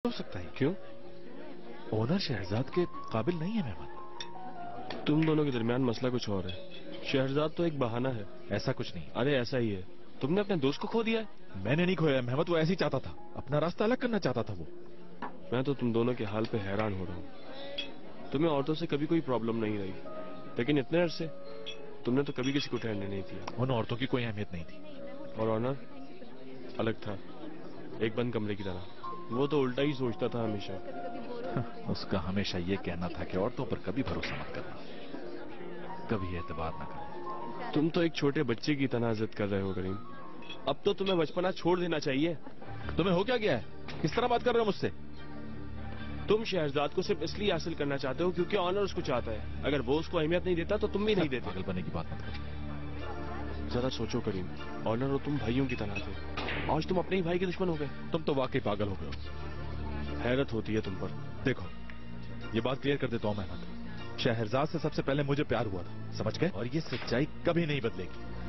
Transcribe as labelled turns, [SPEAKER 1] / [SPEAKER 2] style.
[SPEAKER 1] हो सकता है।
[SPEAKER 2] क्यों?
[SPEAKER 1] ओनर शहजाद के काबिल नहीं है मेहमत।
[SPEAKER 2] तुम दोनों के दरमियान मसला कुछ और है। शहजाद तो एक बहाना है।
[SPEAKER 1] ऐसा कुछ नहीं।
[SPEAKER 2] अरे ऐसा ही है। तुमने अपने दोस्त को खो दिया है।
[SPEAKER 1] मैंने नहीं खोया मेहमत, वो ऐसे ही चाहता था, अपना रास्ता अलग करना चाहता था वो।
[SPEAKER 2] मैं तो तुम दोनों के हाल पे हैरान हो रहा हूँ। तुम्हें औरतों से कभी कोई प्रॉब्लम नहीं रही, लेकिन इतने अरसे तुमने तो कभी किसी को ठहरने नहीं दिया।
[SPEAKER 1] उन औरतों की कोई अहमियत नहीं थी।
[SPEAKER 2] और ऑनर अलग था, एक बंद कमरे की तरह। वो तो उल्टा ही सोचता था हमेशा।
[SPEAKER 1] उसका हमेशा ये कहना था कि औरतों पर कभी भरोसा मत करना, कभी एतबार न करना।
[SPEAKER 2] तुम तो एक छोटे बच्चे की तरह इज्जत कर रहे हो करीम। अब तो तुम्हें बचपना छोड़ देना चाहिए।
[SPEAKER 1] तुम्हें हो क्या गया है? किस तरह बात कर रहे हो मुझसे?
[SPEAKER 2] तुम शहजाद को सिर्फ इसलिए हासिल करना चाहते हो क्योंकि ऑनर उसको चाहता है। अगर वो उसको अहमियत नहीं देता तो तुम भी नहीं देते।
[SPEAKER 1] पागल बनने की बात मत करो।
[SPEAKER 2] जरा सोचो करीम, ऑनर और तुम भाइयों की तरह थे, आज तुम अपने ही भाई के दुश्मन हो गए।
[SPEAKER 1] तुम तो वाकई पागल हो गए हो।
[SPEAKER 2] हैरत होती है तुम पर।
[SPEAKER 1] देखो, ये बात क्लियर कर देता हूं मेहमत, शहरजाद से सबसे पहले मुझे प्यार हुआ था, समझ गए? और ये सच्चाई कभी नहीं बदलेगी।